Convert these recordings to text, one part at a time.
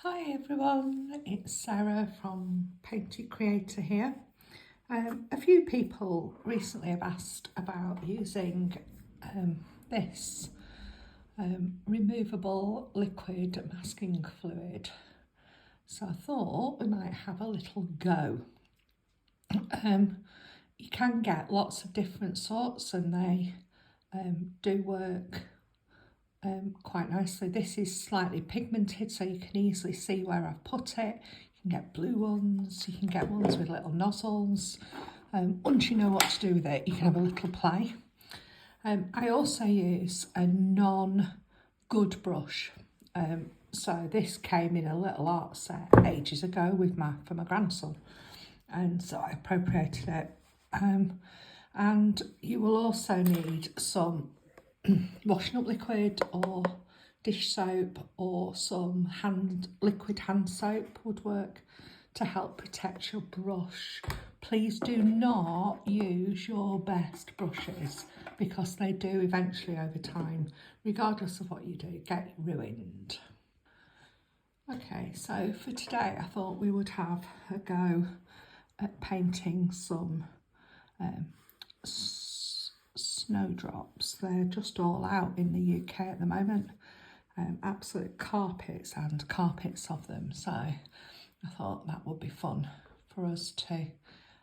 Hi everyone, it's Sarah from Painted Creator here. A few people recently have asked about using this removable liquid masking fluid, so I thought we might have a little go. You can get lots of different sorts and they do work quite nicely. This is slightly pigmented so you can easily see where I've put it. You can get blue ones, you can get ones with little nozzles. Once you know what to do with it, you can have a little play. I also use a non-good brush. So this came in a little art set ages ago for my grandson, and so I appropriated it. And you will also need some washing up liquid or dish soap, or some liquid hand soap would work to help protect your brush. Please do not use your best brushes because they do eventually over time, regardless of what you do, get ruined. Okay, so for today I thought we would have a go at painting some snowdrops. They're just all out in the UK at the moment. Absolute carpets and carpets of them. So I thought that would be fun for us to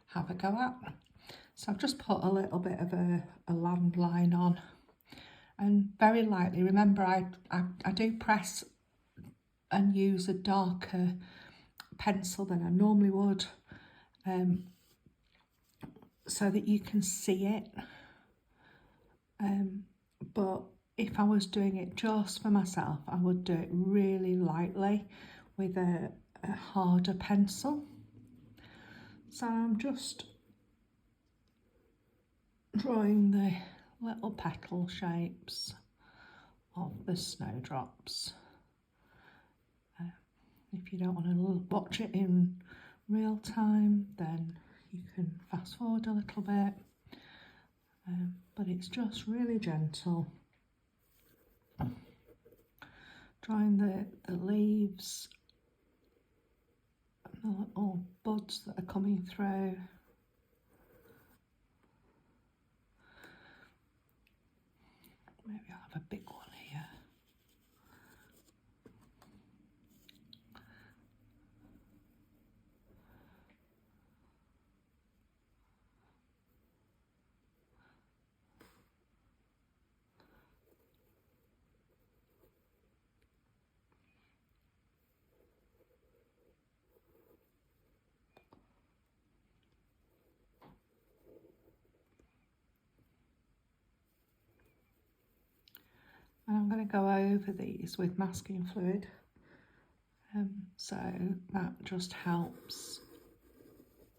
have a go at. So I've just put a little bit of a landline on, and very lightly. Remember, I do press and use a darker pencil than I normally would, so that you can see it. But if I was doing it just for myself, I would do it really lightly with a harder pencil. So I'm just drawing the little petal shapes of the snowdrops. If you don't want to watch it in real time, then you can fast forward a little bit. But it's just really gentle. Drawing the leaves and the little buds that are coming through. Maybe I'll have a big one here. And I'm going to go over these with masking fluid, so that just helps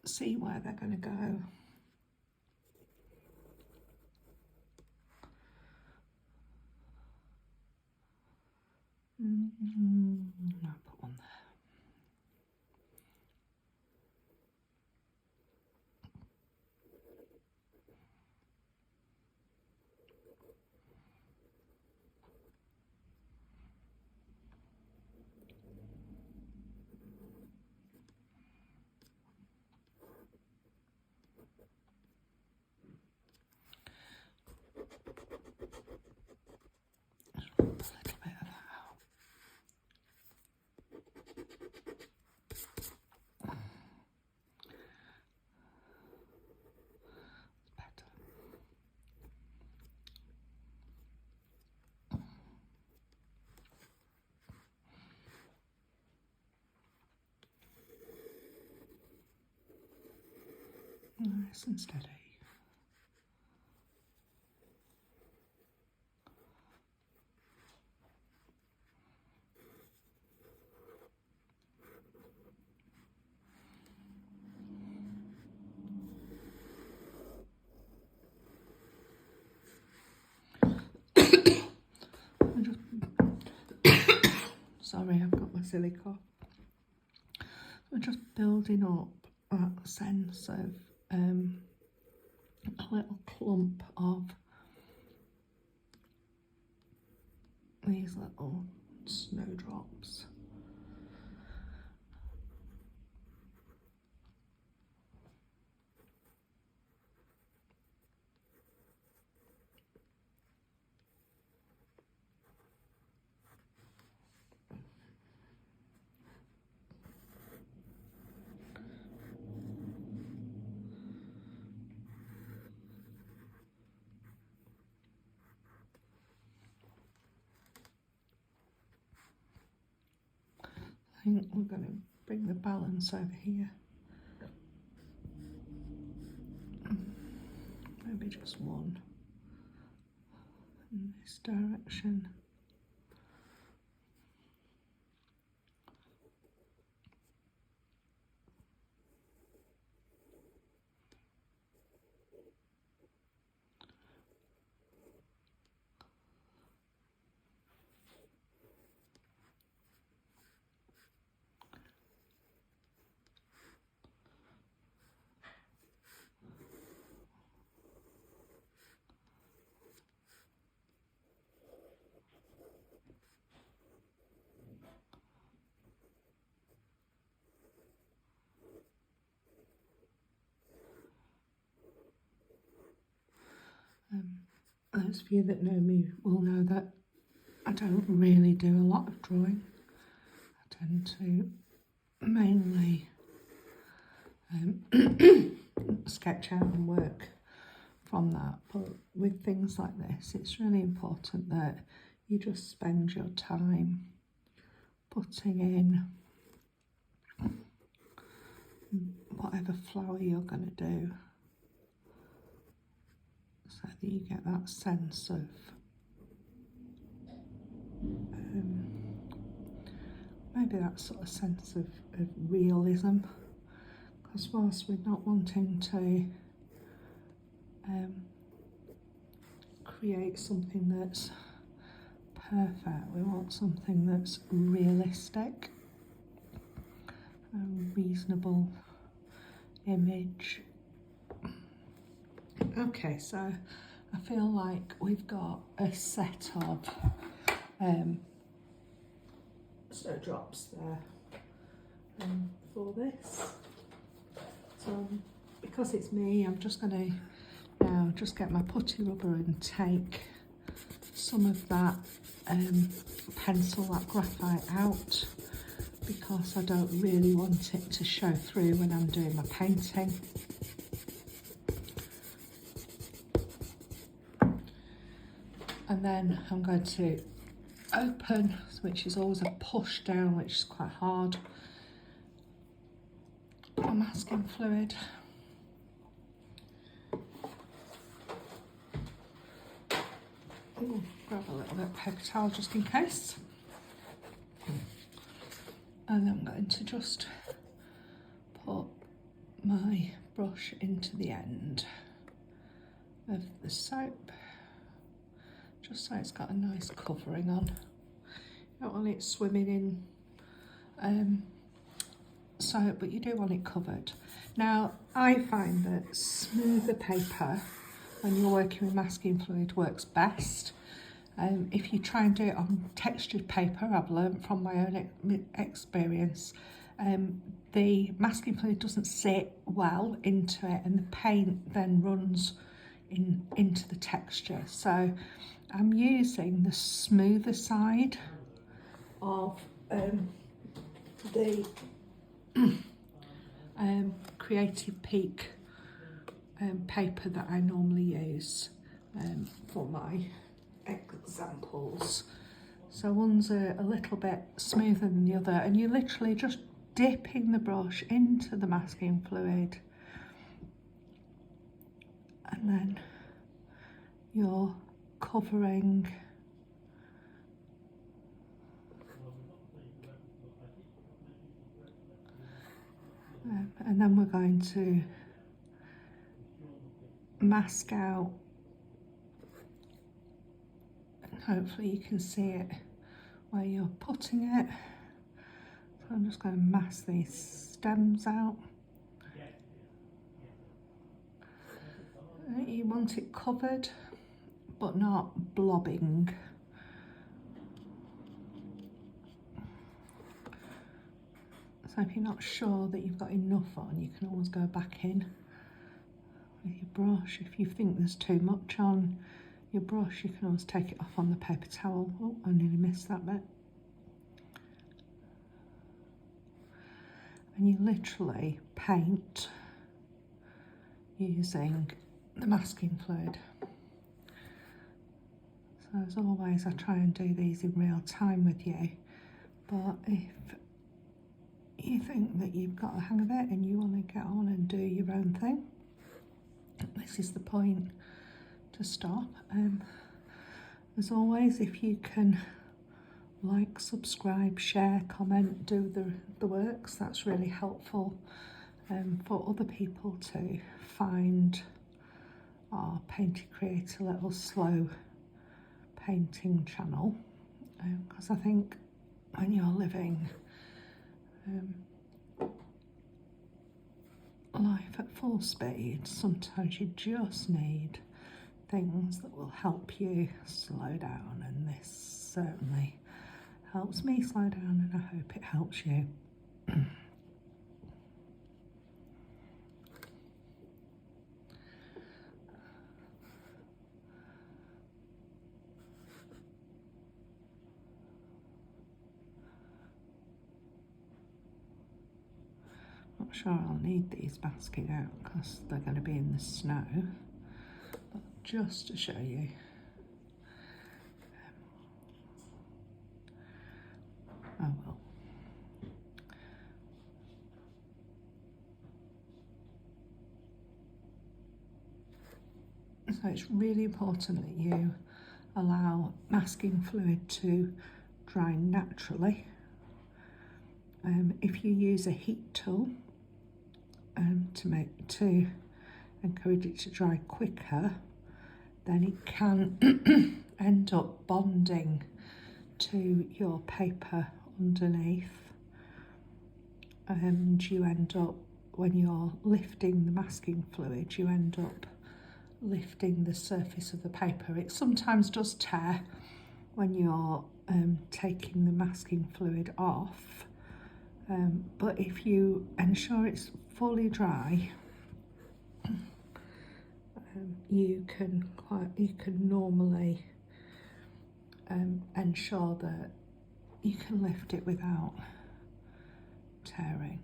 see where they're going to go. I'll put one there. Nice and steady. Sorry, I've got my silly cough. We're just building up that sense of a little clump of these little snowdrops. think we're going to bring the balance over here. Maybe just one in this direction. Those of you that know me will know that I don't really do a lot of drawing. I tend to mainly sketch out and work from that, but with things like this it's really important that you just spend your time putting in whatever flower you're going to do, so that you get that sense of maybe that sort of sense of realism, because whilst we're not wanting to create something that's perfect, we want something that's realistic, a reasonable image. Okay, so I feel like we've got a set of snowdrops there for this. So because it's me, I'm just going to now just get my putty rubber and take some of that pencil, that graphite out, because I don't really want it to show through when I'm doing my painting. And then I'm going to open, which is always a push down, which is quite hard, my masking fluid. Ooh, grab a little bit of paper towel just in case. And I'm going to just put my brush into the end of the soap, just so it's got a nice covering on. You don't want it swimming in soap, but you do want it covered. Now, I find that smoother paper when you're working with masking fluid works best. If you try and do it on textured paper, I've learned from my own experience, the masking fluid doesn't sit well into it, and the paint then runs into the texture. So I'm using the smoother side of the Creative Peak paper that I normally use for my examples. So one's a little bit smoother than the other, and you're literally just dipping the brush into the masking fluid, and then you're covering and then we're going to mask out, and hopefully you can see it where you're putting it. So I'm just going to mask these stems out. You want it covered but not blobbing. So if you're not sure that you've got enough on, you can always go back in with your brush. If you think there's too much on your brush, you can always take it off on the paper towel. Oh, I nearly missed that bit. And you literally paint using the masking fluid. So as always, I try and do these in real time with you, but if you think that you've got a hang of it and you want to get on and do your own thing, this is the point to stop. As always, if you can like, subscribe, share, comment, do the works, that's really helpful for other people to find our Painty Create a Little Slow painting channel, because I think when you're living life at full speed, sometimes you just need things that will help you slow down, and this certainly helps me slow down, and I hope it helps you. Not sure I'll need these basking out because they're going to be in the snow, but just to show you. Oh well. So it's really important that you allow masking fluid to dry naturally. If you use a heat tool to encourage it to dry quicker, then it can end up bonding to your paper underneath, and you end up, when you're lifting the masking fluid, you end up lifting the surface of the paper. It sometimes does tear when you're taking the masking fluid off, but if you ensure it's fully dry, you can normally ensure that you can lift it without tearing.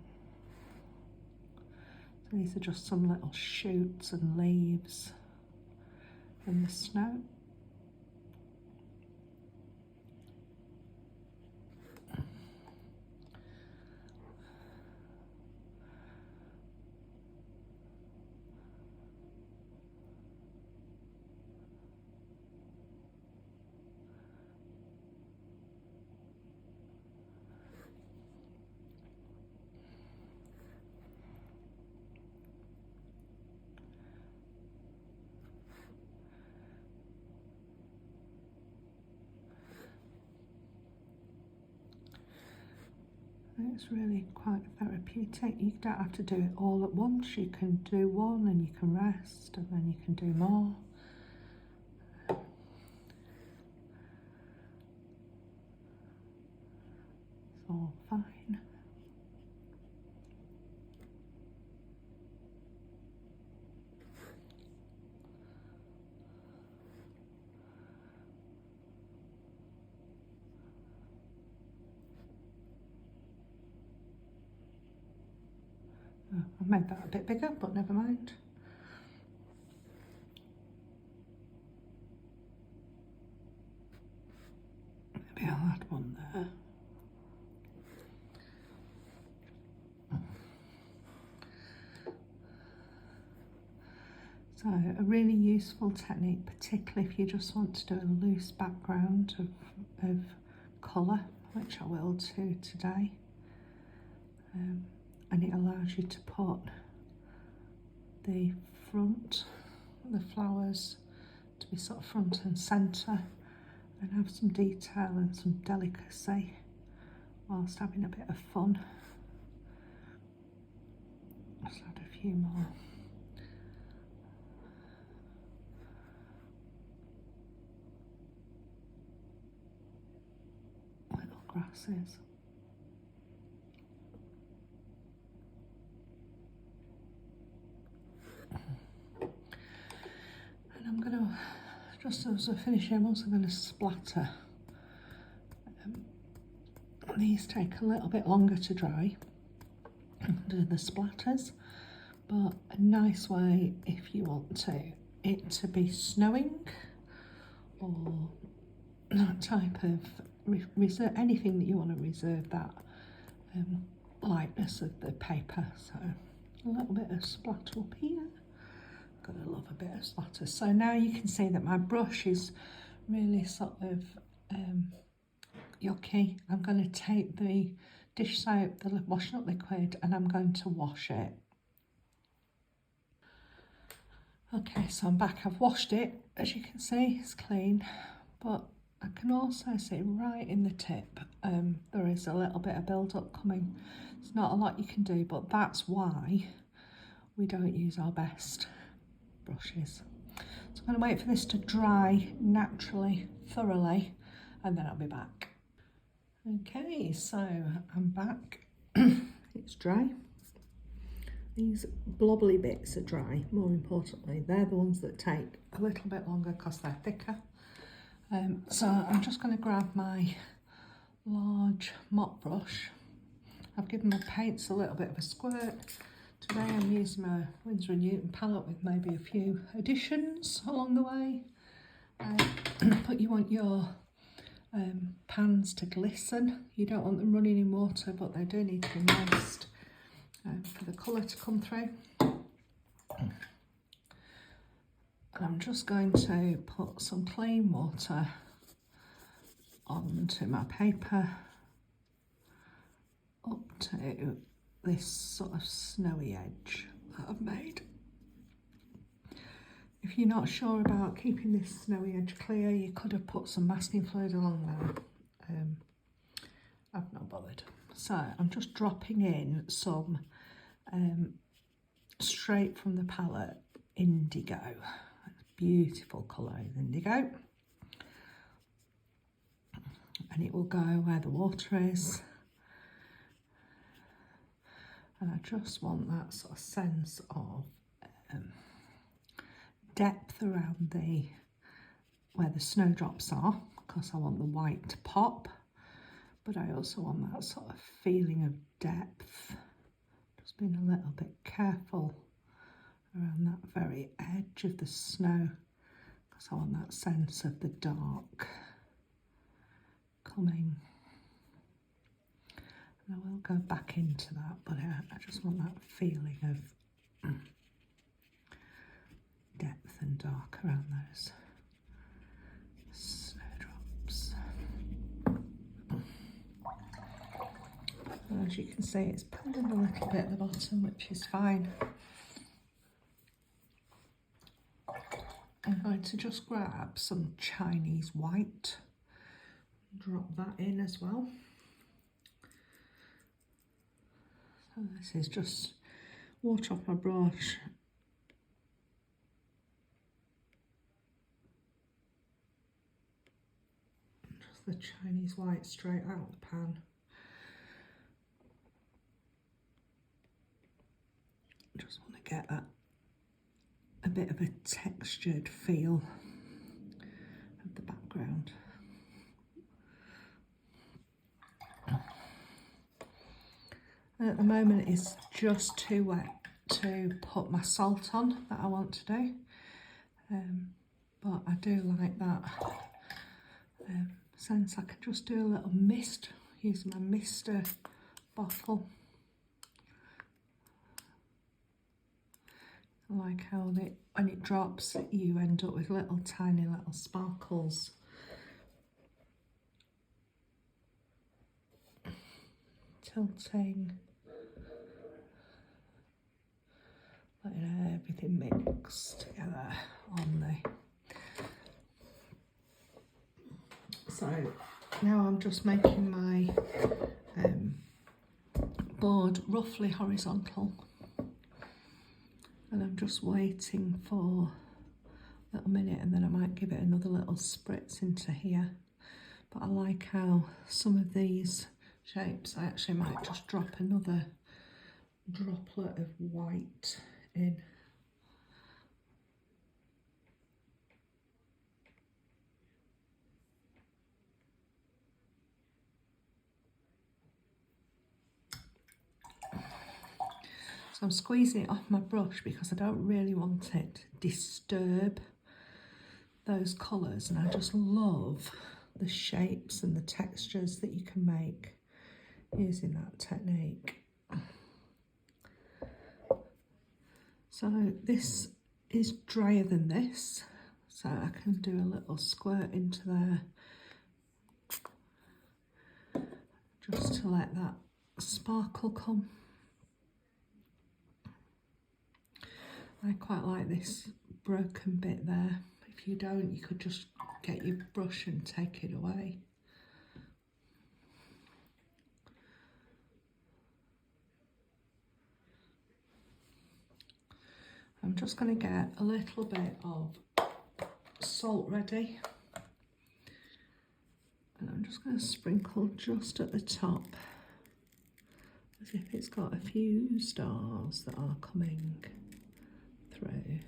So these are just some little shoots and leaves in the snow. It's really quite therapeutic. You don't have to do it all at once. You can do one and you can rest, and then you can do more. It's all fine. Oh, I've made that a bit bigger, but never mind. Maybe I'll add one there. So a really useful technique, particularly if you just want to do a loose background of colour, which I will do today. And it allows you to put the flowers to be sort of front and centre, and have some detail and some delicacy whilst having a bit of fun. Just add a few more. Little grasses. And I'm going to, just as I finish, I'm also going to splatter. These take a little bit longer to dry, do the splatters, but a nice way if you want it to be snowing or that type of reserve, anything that you want to reserve that lightness of the paper. So a little bit of splatter up here. Gotta love a bit of splatter. So now you can see that my brush is really sort of yucky. I'm going to take the dish soap, the washing up liquid, and I'm going to wash it. Okay, so I'm back. I've washed it. As you can see, it's clean, but I can also see right in the tip there is a little bit of build-up coming. It's not a lot you can do, but that's why we don't use our best brushes. So I'm going to wait for this to dry naturally, thoroughly, and then I'll be back. Okay, so I'm back. It's dry. These blobbly bits are dry, more importantly. They're the ones that take a little bit longer because they're thicker. So I'm just going to grab my large mop brush. I've given my paints a little bit of a squirt. Today I'm using my Winsor & Newton palette with maybe a few additions along the way. But you want your pans to glisten. You don't want them running in water, but they do need to be moist for the colour to come through. And I'm just going to put some clean water onto my paper up to this sort of snowy edge that I've made. If you're not sure about keeping this snowy edge clear, you could have put some masking fluid along there. I've not bothered. So I'm just dropping in some straight from the palette indigo. Beautiful colour is indigo. And it will go where the water is. And I just want that sort of sense of depth around where the snowdrops are, because I want the white to pop, but I also want that sort of feeling of depth. Just being a little bit careful around that very edge of the snow, because I want that sense of the dark coming. And I will go back into that, but I just want that feeling of depth and dark around those snowdrops. And as you can see, it's pending a little bit at the bottom, which is fine. I'm going to just grab some Chinese white, drop that in as well. So this is just water off my brush. Just the Chinese white straight out of the pan. Just want to get that a bit of a textured feel of the background. And at the moment it's just too wet to put my salt on that I want to do, but I do like that sense. I can just do a little mist using my mister bottle. I like how when it drops you end up with tiny little sparkles. Tilting. Letting everything mix together on the... So now I'm just making my board roughly horizontal, and I'm just waiting for a little minute, and then I might give it another little spritz into here. But I like how some of these shapes, I actually might just drop another droplet of white in. So I'm squeezing it off my brush because I don't really want it to disturb those colours, and I just love the shapes and the textures that you can make using that technique. So this is drier than this, so I can do a little squirt into there just to let that sparkle come. I quite like this broken bit there. If you don't, you could just get your brush and take it away. I'm just going to get a little bit of salt ready. And I'm just going to sprinkle just at the top, as if it's got a few stars that are coming through.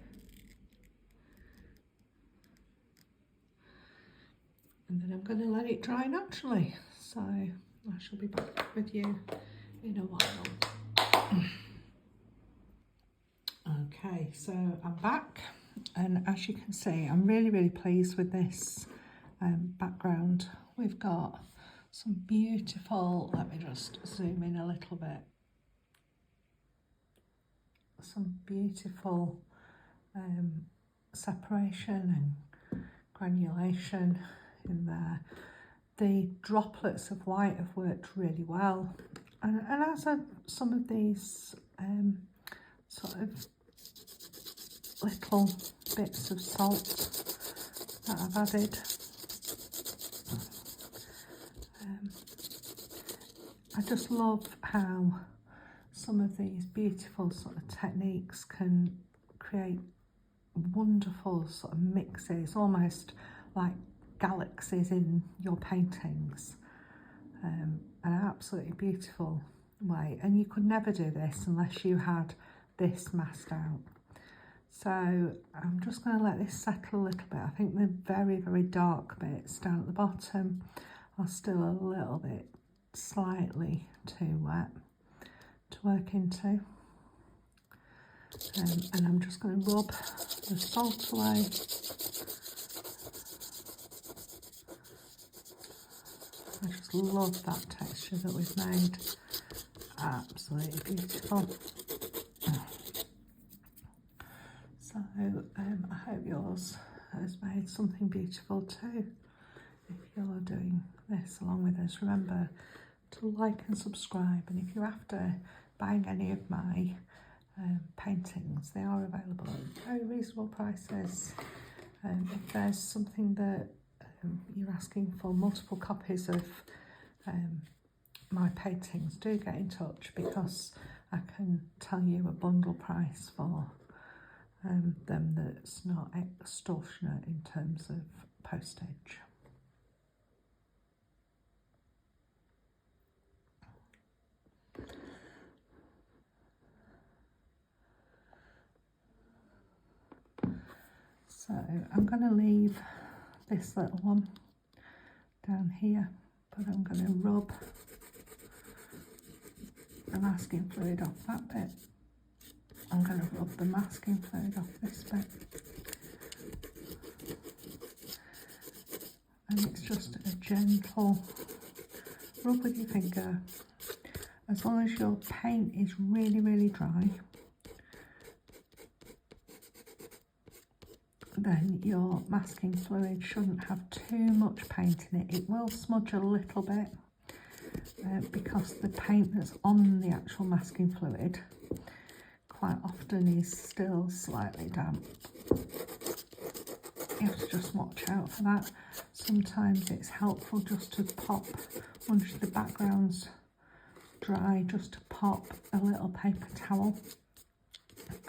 And then I'm going to let it dry naturally. So I shall be back with you in a while. Okay, so I'm back, and as you can see, I'm really pleased with this background. We've got some beautiful, let me just zoom in a little bit, some beautiful separation and granulation in there. The droplets of white have worked really well, and as some of these sort of little bits of salt that I've added, I just love how some of these beautiful sort of techniques can create wonderful sort of mixes, almost like galaxies in your paintings, an absolutely beautiful way. And you could never do this unless you had this masked out. So I'm just going to let this settle a little bit. I think the very dark bits down at the bottom are still a little bit slightly too wet to work into. And I'm just going to rub the salt away. I just love that texture that we've made. Absolutely beautiful. So I hope yours has made something beautiful too. If you're doing this along with us, remember to like and subscribe. And if you're after buying any of my paintings, they are available at very reasonable prices. If there's something that you're asking for multiple copies of my paintings, do get in touch, because I can tell you a bundle price for them that's not extortionate in terms of postage. So I'm going to leave this little one down here, but I'm going to rub the masking fluid off that bit. I'm going to rub the masking fluid off this bit. And it's just a gentle rub with your finger. As long as your paint is really dry, then your masking fluid shouldn't have too much paint in it. It will smudge a little bit because the paint that's on the actual masking fluid quite often is still slightly damp. You have to just watch out for that. Sometimes it's helpful just to pop, once the background's dry, just to pop a little paper towel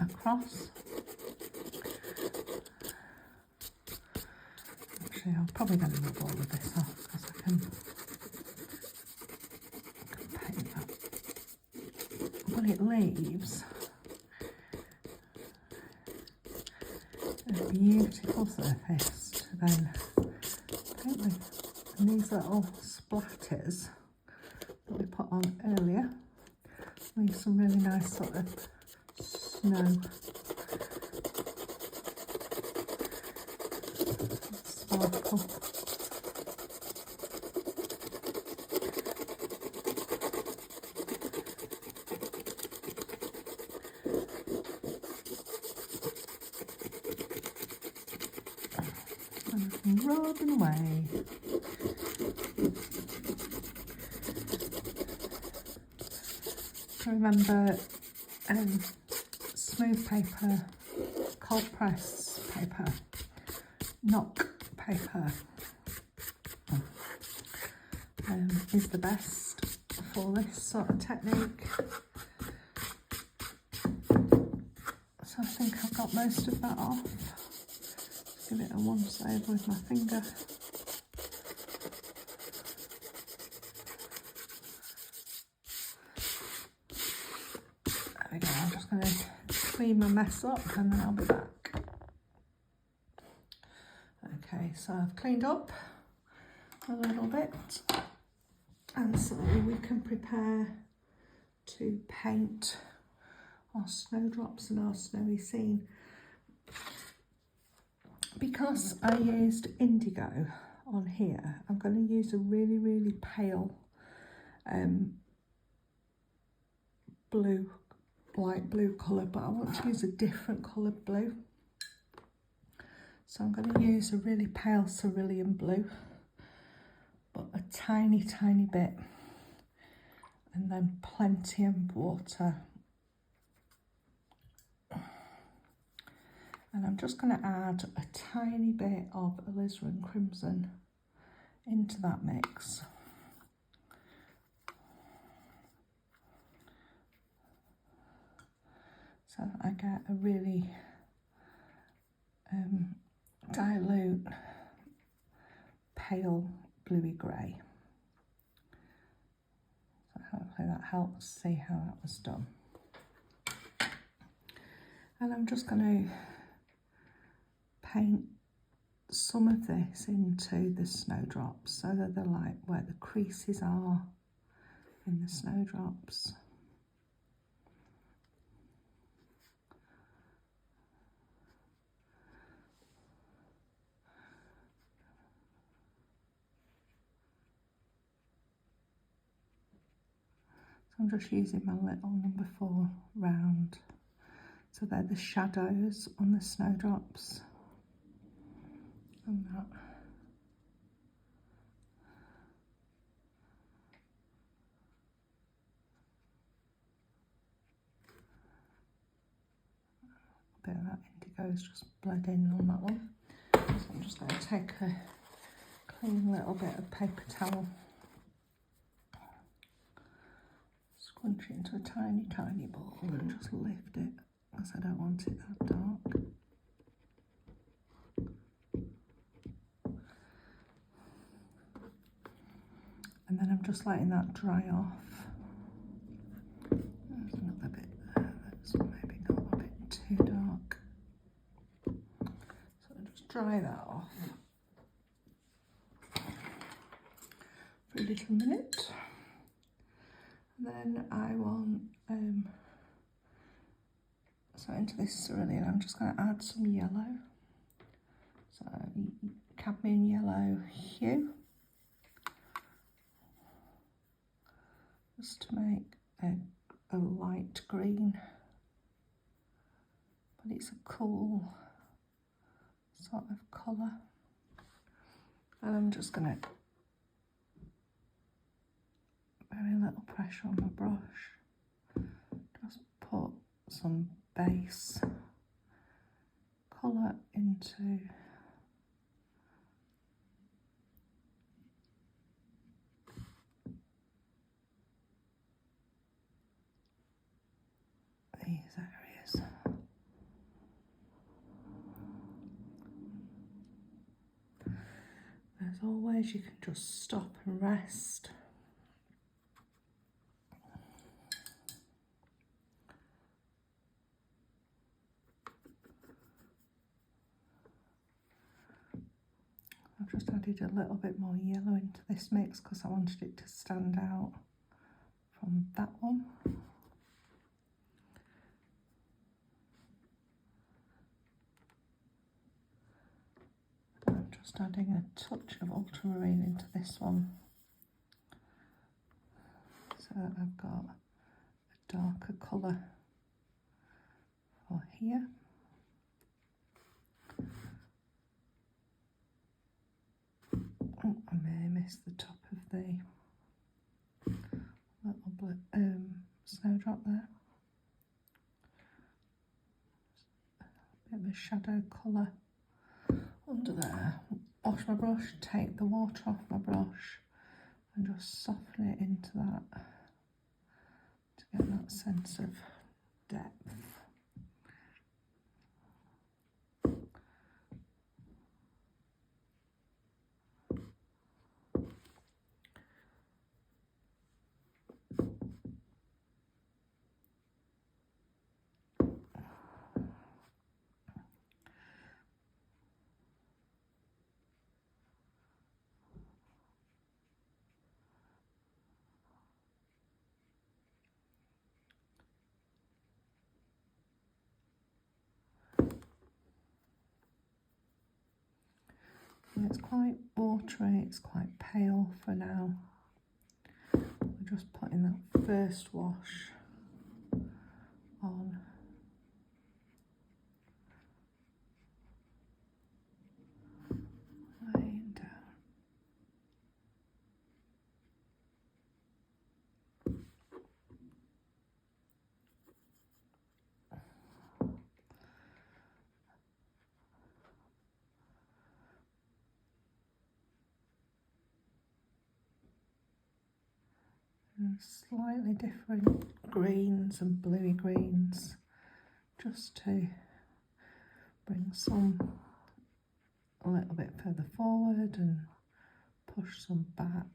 across. Actually, I'm probably going to rub all of this off because I can paint that. But it leaves a beautiful surface to then paint with. And these little splatters that we put on earlier leave some really nice sort of snow sparkle. rubbing away. Remember, smooth paper, cold press paper, knock paper is the best for this sort of technique. So I think I've got most of that off. Give it a once over with my finger. There we go, I'm just going to clean my mess up and then I'll be back. Okay, so I've cleaned up a little bit, and so we can prepare to paint our snowdrops and our snowy scene. Because I used indigo on here, I'm going to use a really, really pale blue, light blue colour, but I want to use a different coloured blue. So I'm going to use a really pale cerulean blue, but a tiny, tiny bit, and then plenty of water. And I'm just going to add a tiny bit of alizarin crimson into that mix. So I get a really dilute, pale bluey grey. So hopefully that helps see how that was done. And I'm just going to paint some of this into the snowdrops so that they're like where the creases are in the snowdrops. So I'm just using my little number 4 round. So they're the shadows on the snowdrops. And that. A bit of that indigo is just bled in on that one. So I'm just going to take a clean little bit of paper towel, scrunch it into a tiny, tiny ball and just lift it because I don't want it that dark. And then I'm just letting that dry off. There's another bit there that's maybe got a bit too dark. So I'll just dry that off for a little minute. And then I want, so into this cerulean, I'm just going to add some yellow. So cadmium yellow hue. Just to make a light green, but it's a cool sort of colour. And I'm just going to very little pressure on my brush, just put some base colour into these areas. As always, you can just stop and rest. I've just added a little bit more yellow into this mix because I wanted it to stand out from that one. I'm just adding a touch of ultramarine into this one, so that I've got a darker colour for here. Oh, I may miss the top of the little snowdrop there. Bit of a shadow colour under there. Wash my brush, take the water off my brush and just soften it into that to get that sense of depth. It's quite watery, it's quite pale for now. We're just putting that first wash on. Laying down. And slightly different greens and bluey greens, just to bring some a little bit further forward and push some back.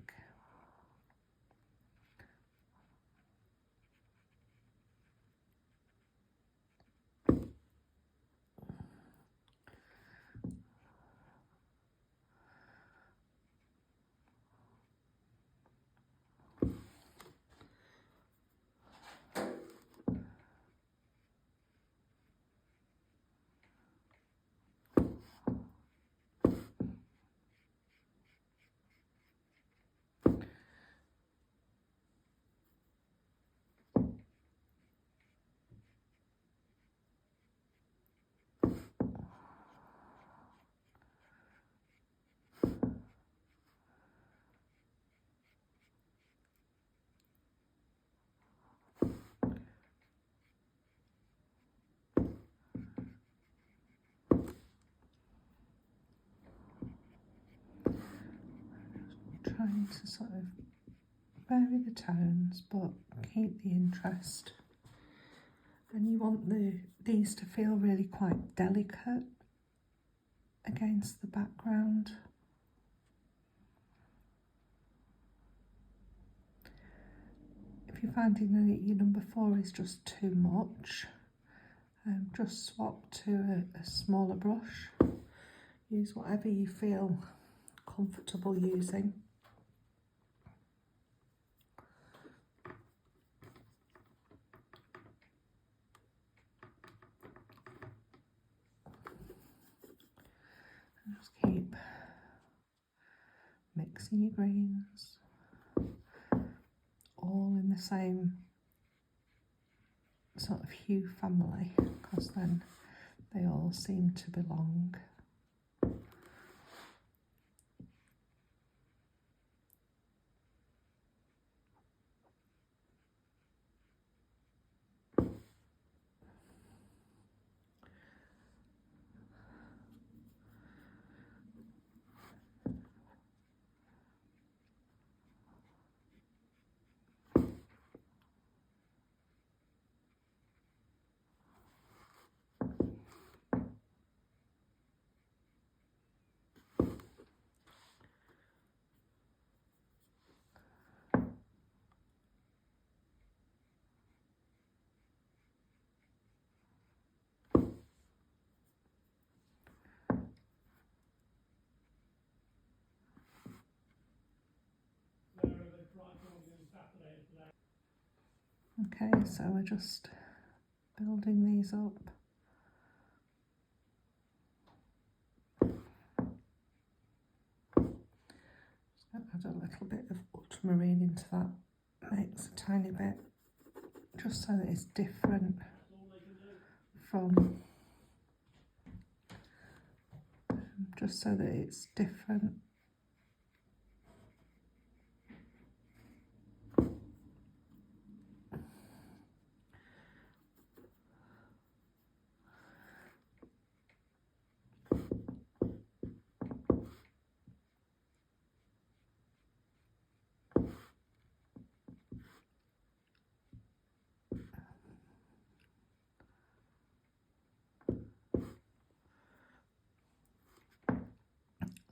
Trying to sort of vary the tones but keep the interest. And you want these to feel really quite delicate against the background. If you're finding that your number 4 is just too much, just swap to a smaller brush. Use whatever you feel comfortable using. And just keep mixing your greens, all in the same sort of hue family, because then they all seem to belong. Okay, so we're just building these up. Just going to add a little bit of ultramarine into that, makes a tiny bit, just so that it's different from, just so that it's different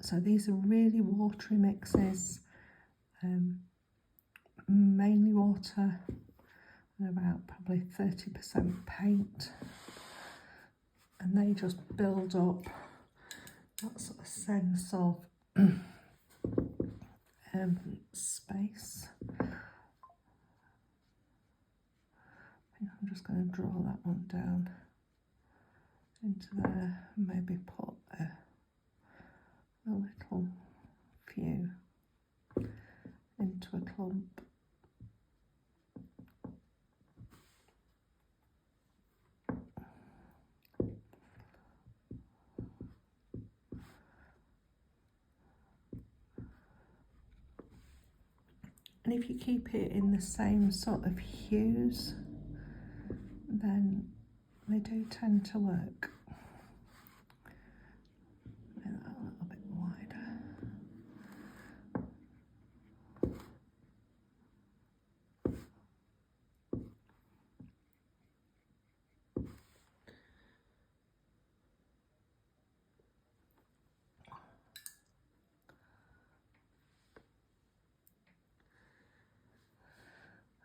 So these are really watery mixes, mainly water and about probably 30% paint, and they just build up that sort of sense of space. I think I'm just going to draw that one down into there and maybe put a little few into a clump. And if you keep it in the same sort of hues, then they do tend to work. Make that a little bit wider.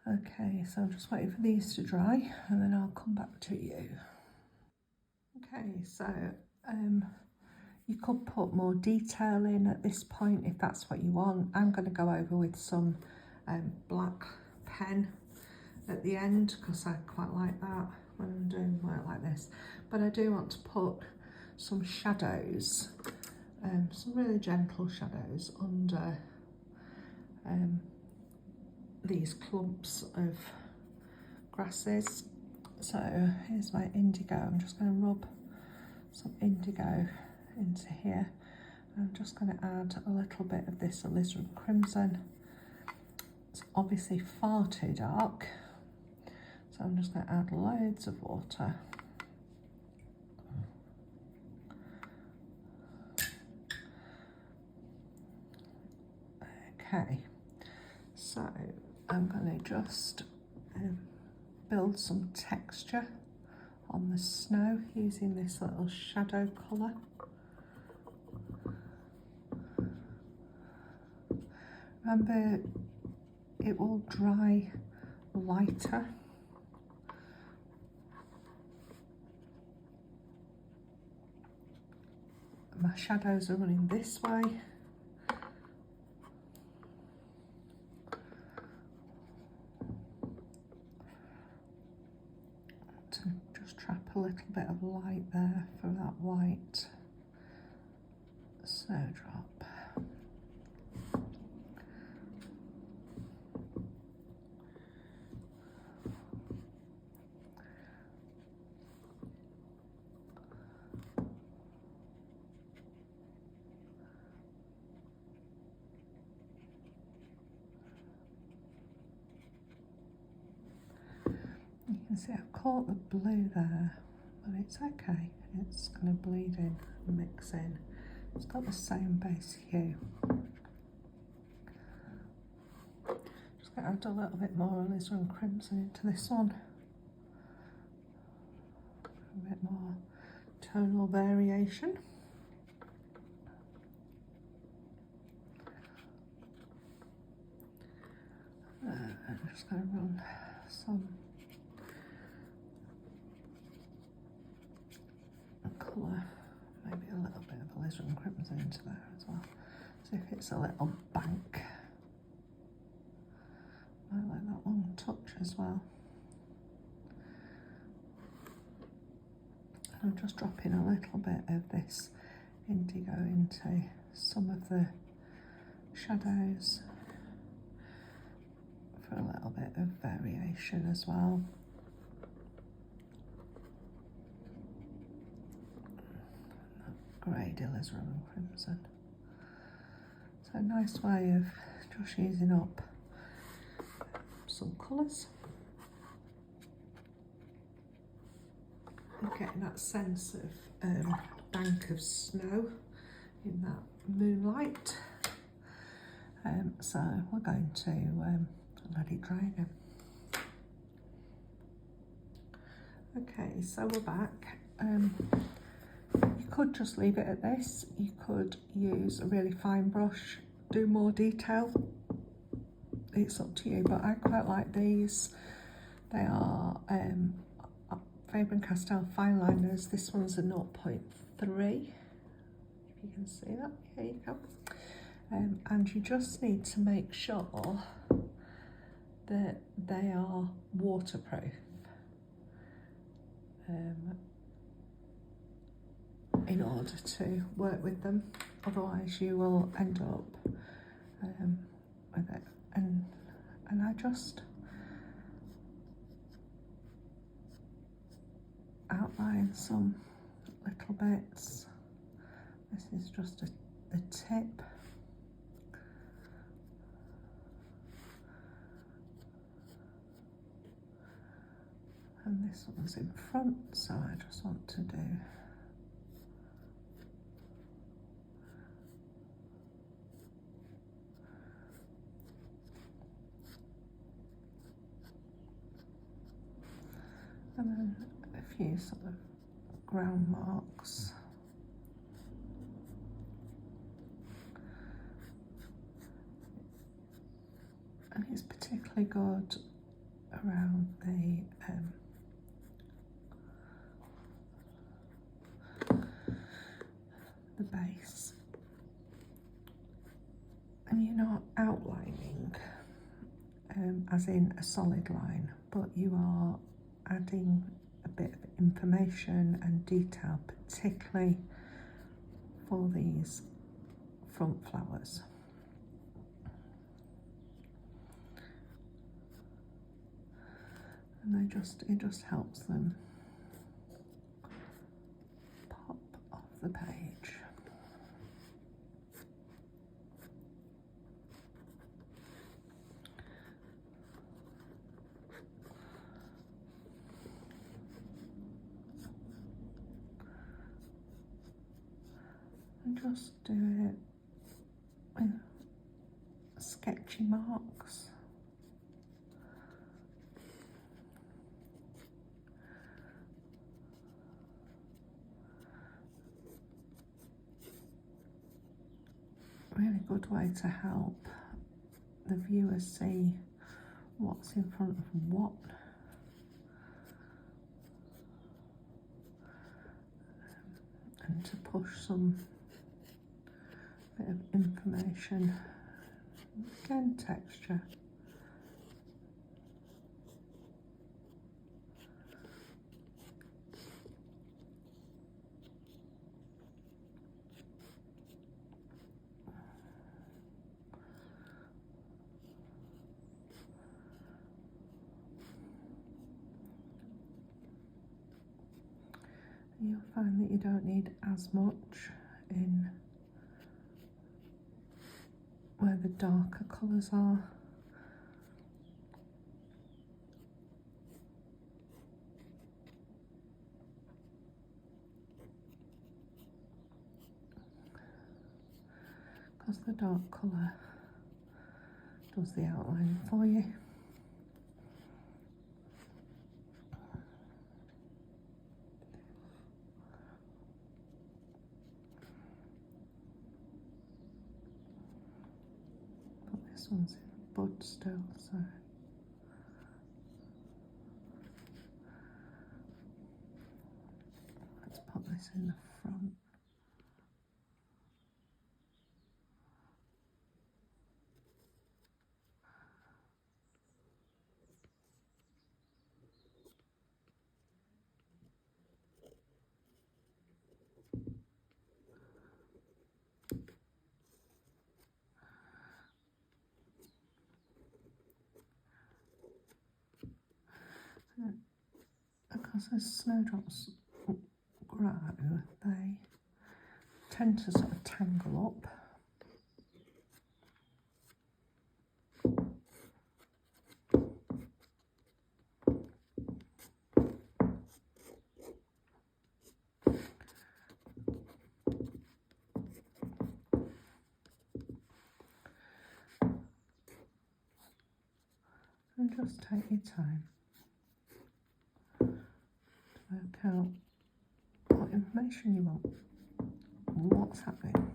Okay, so I'm just waiting for these to dry and then I'll come back to you. Okay, so you could put more detail in at this point if that's what you want. I'm going to go over with some black pen at the end because I quite like that when I'm doing work like this. But I do want to put some shadows, some really gentle shadows under these clumps of grasses. So here's my indigo. I'm just going to rub some indigo into here. I'm just going to add a little bit of this alizarin crimson. It's obviously far too dark, so I'm just going to add loads of water. Okay, so I'm going to just build some texture on the snow using this little shadow colour. Remember, it will dry lighter. My shadows are running this way. To just trap a little bit of light there for that white snowdrop. You can see I've caught the blue there, but it's okay. It's going to bleed in and mix in. It's got the same base hue. Just going to add a little bit more alizarin crimson into this one. A bit more tonal variation. I'm just going to run some colour, maybe a little bit of alizarin crimson into there as well. See if it's a little bank. I like that one touch as well. I'm just dropping a little bit of this indigo into some of the shadows for a little bit of variation as well. Grey alizarin crimson. So a nice way of just using up some colours. And getting that sense of bank of snow in that moonlight. So we're going to let it dry again. Okay, so we're back. You could just leave it at this. You could use a really fine brush, do more detail. It's up to you, but I quite like these. They are Faber-Castell fine liners. This one's a 0.3, if you can see that. Here you go. And you just need to make sure that they are waterproof. In order to work with them, otherwise you will end up with it. And I just outline some little bits. This is just a tip. And this one's in front, so I just want to do and then a few sort of ground marks. And it's particularly good around the base. And you're not outlining as in a solid line, but you are adding a bit of information and detail, particularly for these front flowers. And it just helps them pop off the page. And just do it with sketchy marks. Really good way to help the viewers see what's in front of what. And to push some bit of information, again texture. You'll find that you don't need as much in where the darker colours are. Because the dark colour does the outline for you. This one's in bud still, so let's put this in the front. Because as snowdrops grow, they tend to sort of tangle up. And just take your time to work out what information you want. what's happening.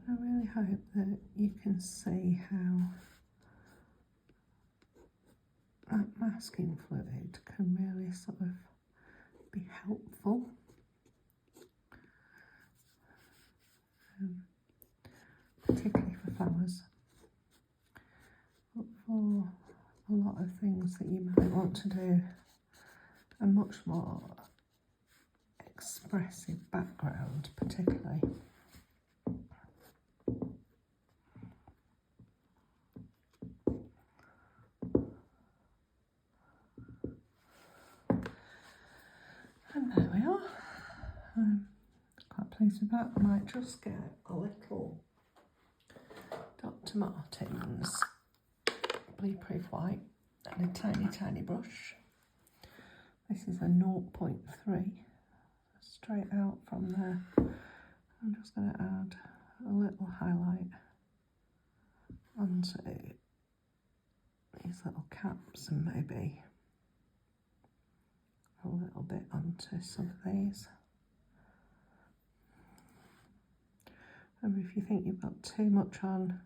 I really hope that you can see how that masking fluid can really sort of be helpful. Particularly for flowers, but for a lot of things that you might want to do a much more expressive background, particularly. And there we are. Quite pleased with that. I might just get a little Dr. Martens Blueproof White and a tiny brush. This is a 0.3, straight out from there. I'm just going to add a little highlight onto these little caps and maybe a little bit onto some of these. And if you think you've got too much on,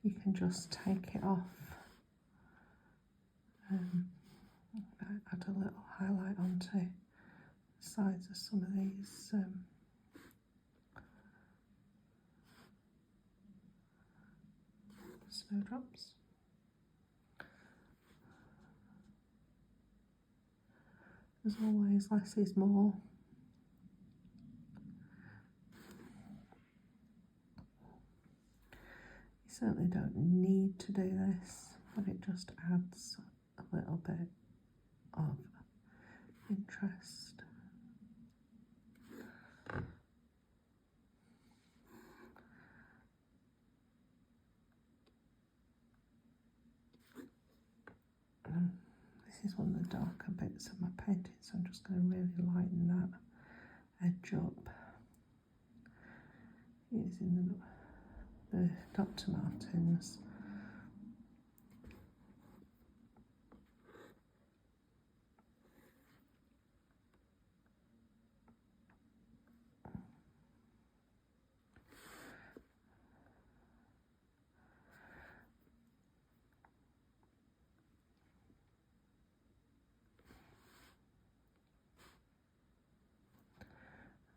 you can just take it off. Add a little highlight onto the sides of some of these snowdrops. As always, less is more. You certainly don't need to do this, but it just adds a little bit of interest. This is one of the darker bits of my painting, so I'm just going to really lighten that edge up using the Dr. Martens.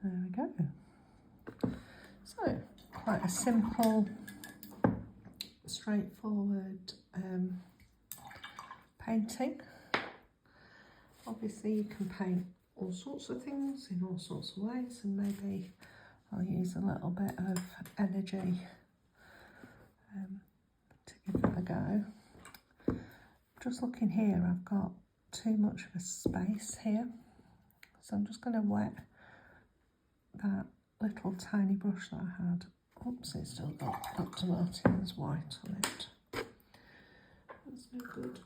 There we go. So, quite a simple, straightforward painting. Obviously you can paint all sorts of things in all sorts of ways, and maybe I'll use a little bit of energy to give that a go. Just looking here, I've got too much of a space here, so I'm just going to wet that little tiny brush that I had. Oops, it's still got Dr. Martens white on it. That's no good.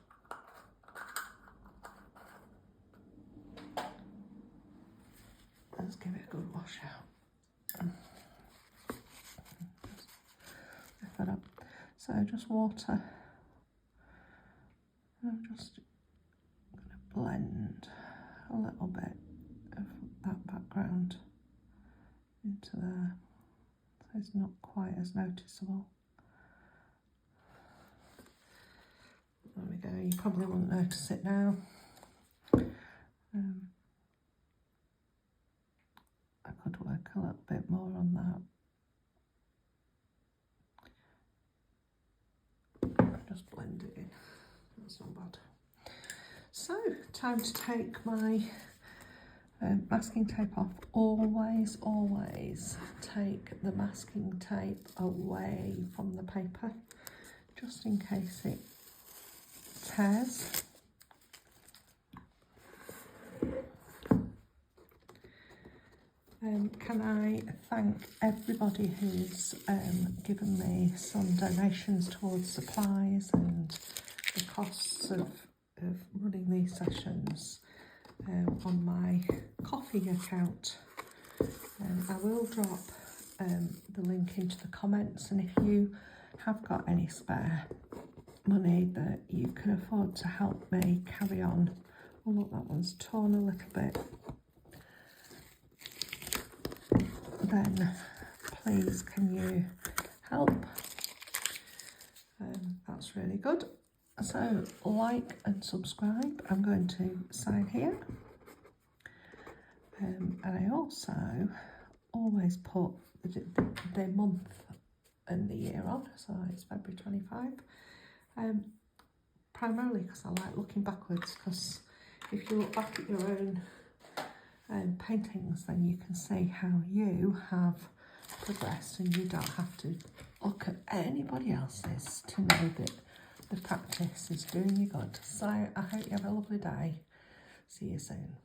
Let's give it a good wash out. Lift that up. So just water. I'm just going to blend a little bit of that background into there, so it's not quite as noticeable. There we go, you probably won't notice it now. I could work a little bit more on that. So, time to take my masking tape off. Always, always take the masking tape away from the paper, just in case it tears. Can I thank everybody who's given me some donations towards supplies and the costs of running these sessions on my Coffee account. I will drop the link into the comments, and if you have got any spare money that you can afford to help me carry on. Oh look, that one's torn a little bit. Then please can you help? That's really good. So like and subscribe. I'm going to sign here. And I also always put the month and the year on, so it's February 25. Primarily because I like looking backwards, because if you look back at your own paintings, then you can see how you have progressed, and you don't have to look at anybody else's to know that the practice is doing you good. So I hope you have a lovely day. See you soon.